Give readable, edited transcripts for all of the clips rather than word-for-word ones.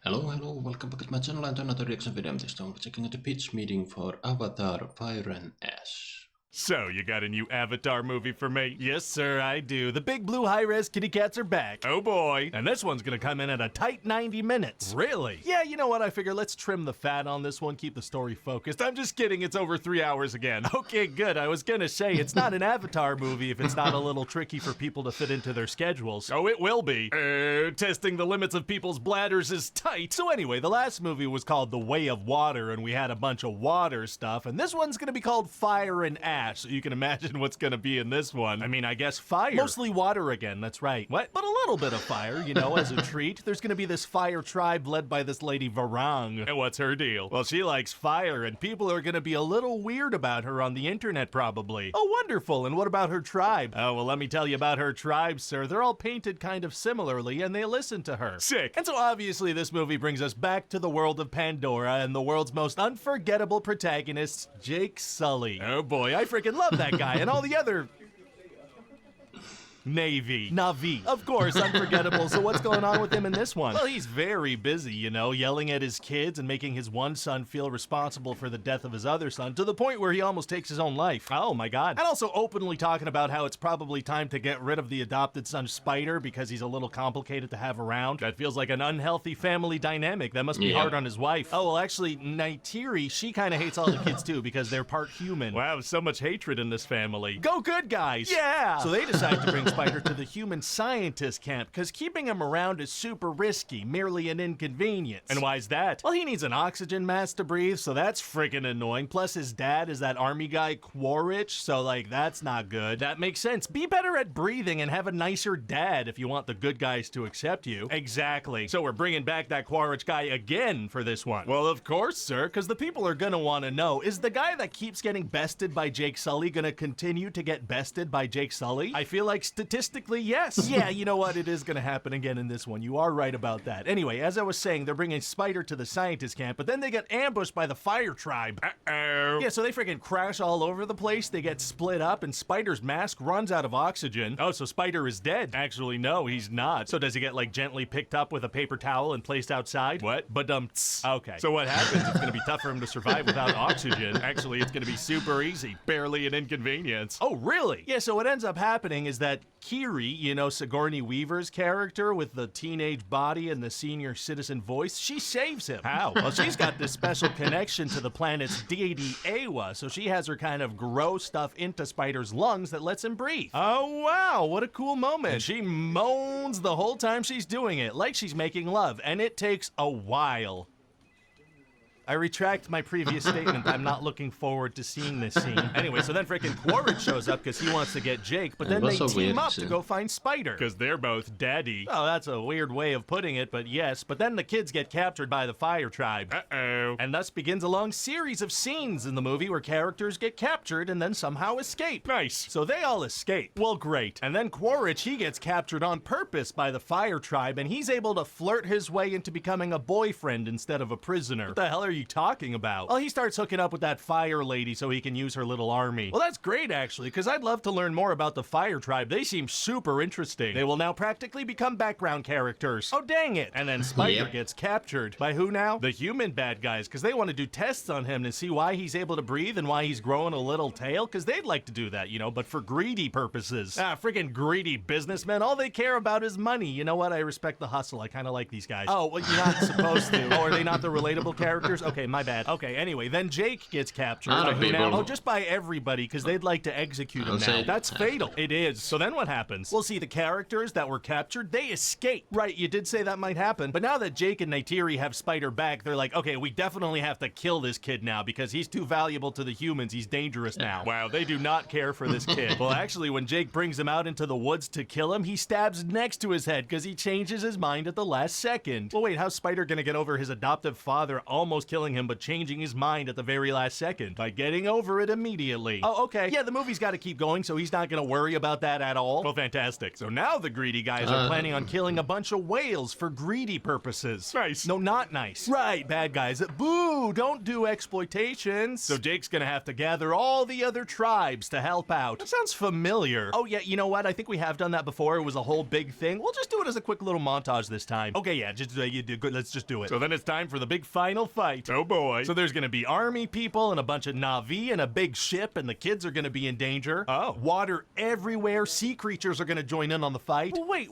Hello, welcome back to my channel and to another reaction video. This time we're checking out the pitch meeting for Avatar Fire and Ash. So, you got a new Avatar movie for me? Yes, sir, I do. The big blue high-res kitty cats are back. Oh boy. And this one's gonna come in at a tight 90 minutes. Really? Yeah, you know what? I figure let's trim the fat on this one, keep the story focused. I'm just kidding, it's over 3 hours again. Okay, good. I was gonna say, it's not an Avatar movie if it's not a little tricky for people to fit into their schedules. Oh, it will be. Testing the limits of people's bladders is tight. So anyway, the last movie was called The Way of Water, and we had a bunch of water stuff, and this one's gonna be called Fire and Ash. So you can imagine what's gonna be in this one. I mean, I guess fire. Mostly water again, that's right. What? But a little bit of fire, you know, as a treat. There's gonna be this fire tribe led by this lady Varang. And what's her deal? Well, she likes fire, and people are gonna be a little weird about her on the internet, probably. Oh, wonderful. And what about her tribe? Oh, well, let me tell you about her tribe, sir. They're all painted kind of similarly, and they listen to her. Sick. And so obviously this movie brings us back to the world of Pandora and the world's most unforgettable protagonist, Jake Sully. Oh boy, I freaking love that guy and all the other Navi. Of course, unforgettable. So what's going on with him in this one? Well, he's very busy, you know, yelling at his kids and making his one son feel responsible for the death of his other son to the point where he almost takes his own life. Oh my god. And also openly talking about how it's probably time to get rid of the adopted son Spider because he's a little complicated to have around. That feels like an unhealthy family dynamic. That must be hard on his wife. Oh, well, actually, Neytiri, she kind of hates all the kids too because they're part human. Wow, so much hatred in this family. Go good guys! Yeah! So they decide to bring Spider to the human scientist camp because keeping him around is super risky, merely an inconvenience. And why's that? Well, he needs an oxygen mask to breathe, so that's friggin' annoying. Plus his dad is that army guy Quaritch, so like that's not good. That makes sense. Be better at breathing and have a nicer dad if you want the good guys to accept you. Exactly. So we're bringing back that Quaritch guy again for this one. Well, of course, sir, because the people are gonna want to know, is the guy that keeps getting bested by Jake Sully gonna continue to get bested by Jake Sully? I feel like statistically, yes. Yeah, you know what? It is going to happen again in this one. You are right about that. Anyway, as I was saying, they're bringing Spider to the scientist camp, but then they get ambushed by the fire tribe. Uh-oh. Yeah, so they freaking crash all over the place. They get split up, and Spider's mask runs out of oxygen. Oh, so Spider is dead. Actually, no, he's not. So does he get, like, gently picked up with a paper towel and placed outside? What? Okay. So what happens? It's going to be tough for him to survive without oxygen. Actually, it's going to be super easy. Barely an inconvenience. Oh, really? Yeah, so what ends up happening is that Kiri, you know, Sigourney Weaver's character with the teenage body and the senior citizen voice, she saves him. How? Well, she's got this special connection to the planet's deity Awa, so she has her kind of grow stuff into Spider's lungs that lets him breathe. Oh, wow, what a cool moment. And she moans the whole time she's doing it, like she's making love, and it takes a while. I retract my previous statement. I'm not looking forward to seeing this scene. Anyway, so then freaking Quaritch shows up because he wants to get Jake, but then they team up to go find Spider. Because they're both daddy. Oh, that's a weird way of putting it, but yes. But then the kids get captured by the fire tribe. Uh-oh. And thus begins a long series of scenes in the movie where characters get captured and then somehow escape. Nice. So they all escape. Well, great. And then Quaritch, he gets captured on purpose by the fire tribe, and he's able to flirt his way into becoming a boyfriend instead of a prisoner. What the hell are you talking about? Well, he starts hooking up with that fire lady so he can use her little army. Well, that's great, actually, because I'd love to learn more about the fire tribe. They seem super interesting. They will now practically become background characters. Oh, dang it. And then Spider gets captured. By who now? The human bad guys, because they want to do tests on him to see why he's able to breathe and why he's growing a little tail, because they'd like to do that, you know, but for greedy purposes. Freaking greedy businessmen. All they care about is money. You know what? I respect the hustle. I kind of like these guys. Oh, well, you're not supposed to. Oh, are they not the relatable characters? Okay, my bad. Okay, anyway, then Jake gets captured. By who now? Oh, just by everybody, because they'd like to execute him now. That's fatal. It is. So then what happens? Well, see, the characters that were captured, they escape. Right, you did say that might happen, but now that Jake and Neytiri have Spider back, they're like, okay, we definitely have to kill this kid now, because he's too valuable to the humans. He's dangerous now. Wow, they do not care for this kid. Well, actually, when Jake brings him out into the woods to kill him, he stabs next to his head, because he changes his mind at the last second. Well, wait, how's Spider gonna get over his adoptive father almost killing killing him but changing his mind at the very last second by getting over it immediately. Oh, okay. Yeah, the movie's got to keep going, so he's not going to worry about that at all. Well, fantastic. So now the greedy guys are planning on killing a bunch of whales for greedy purposes. Nice. No, not nice. Right, bad guys. Boo! Don't do exploitations. So Jake's going to have to gather all the other tribes to help out. That sounds familiar. Oh, yeah, you know what? I think we have done that before. It was a whole big thing. We'll just do it as a quick little montage this time. Okay, yeah, just you do good. Let's just do it. So then it's time for the big final fight. Oh boy. So there's gonna be army people and a bunch of Na'vi and a big ship, and the kids are gonna be in danger. Oh. Water everywhere. Sea creatures are gonna join in on the fight. Wait.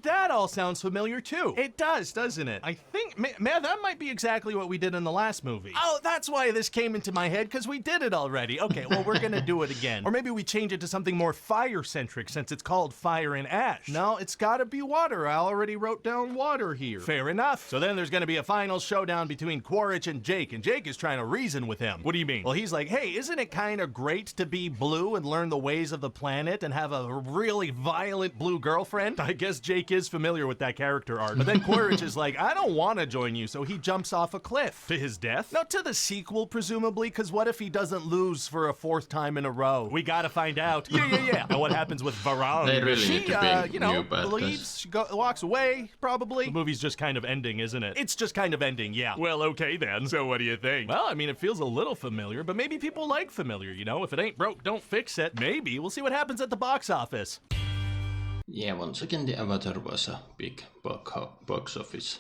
That all sounds familiar too. It does, doesn't it? I think, man, that might be exactly what we did in the last movie. Oh, that's why this came into my head, because we did it already. Okay, well, we're gonna do it again. Or maybe we change it to something more fire-centric, since it's called Fire and Ash. No, it's gotta be water. I already wrote down water here. Fair enough. So then there's gonna be a final showdown between Quaritch and Jake is trying to reason with him. What do you mean? Well, he's like, hey, isn't it kind of great to be blue and learn the ways of the planet and have a really violent blue girlfriend? I guess Jake is familiar with that character arc. But then Quaritch is like, I don't want to join you, so he jumps off a cliff. To his death? No, to the sequel, presumably, because what if he doesn't lose for a 4th time in a row? We gotta find out. Yeah. And what happens with Varang? They really need to be new bad guys. Leaves, walks away, probably. The movie's just kind of ending, isn't it? It's just kind of ending, yeah. Well, okay then. So what do you think? Well, I mean, it feels a little familiar, but maybe people like familiar, you know? If it ain't broke, don't fix it. Maybe. We'll see what happens at the box office. Yeah, once again, the Avatar was a big box office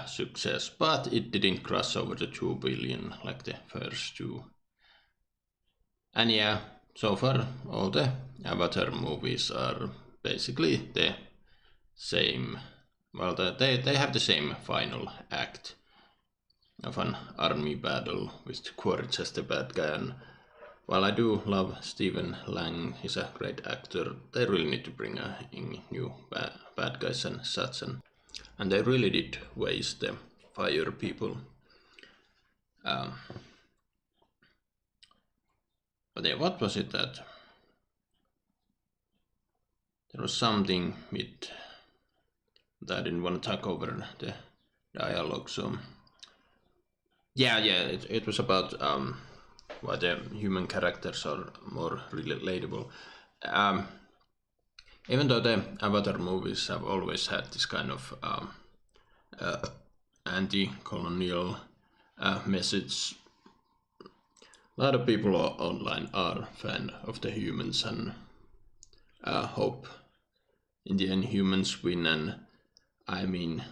success, but it didn't cross over the 2 billion like the first two. And yeah, so far all the Avatar movies are basically the same. Well, they have the same final act of an army battle with Quaritch as the bad guy. And while I do love Stephen Lang, he's a great actor, they really need to bring in new bad guys and such. And they really did waste the fire people. But yeah, what was it that... There was something with... that I didn't want to talk over the dialogue, so... Yeah, it was about why the human characters are more relatable. Even though the Avatar movies have always had this kind of anti-colonial message, a lot of people online are fan of the humans and hope in the end humans win. And I mean,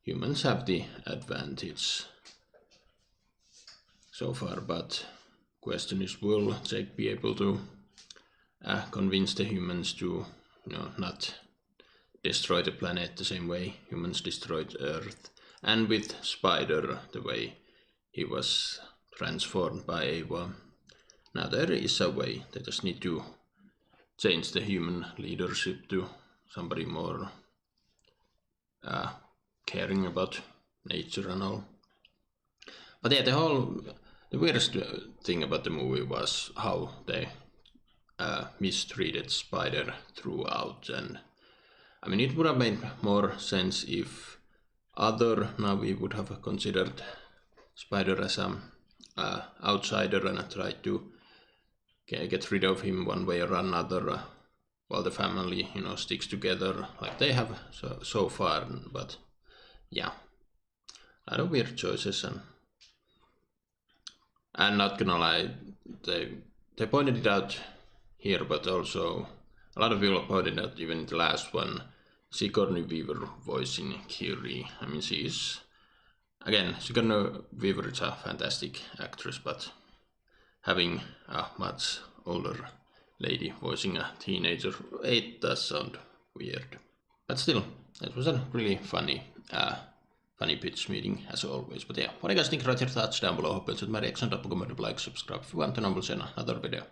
humans have the advantage so far, but question is, will Jake be able to convince the humans to, not destroy the planet the same way humans destroyed Earth? And with Spider, the way he was transformed by Ava, now there is a way. They just need to change the human leadership to somebody more caring about nature and all. But yeah, the weirdest thing about the movie was how they mistreated Spider throughout. And I mean, it would have made more sense if other Na'vi would have considered Spider as an outsider and tried to get rid of him one way or another, while the family, sticks together like they have so far. But yeah, a lot of weird choices, and I'm not gonna lie, they pointed it out here, but also a lot of people pointed out even in the last one, Sigourney Weaver voicing Kiri. I mean, Sigourney Weaver is a fantastic actress, but having a much older lady voicing a teenager, it does sound weird. But still, it was a really funny pitch meeting as always. But yeah, what do you guys think? Write your thoughts down below. Hope you enjoyed my reaction. Don't forget to like, subscribe if you want, and I will see you in another video.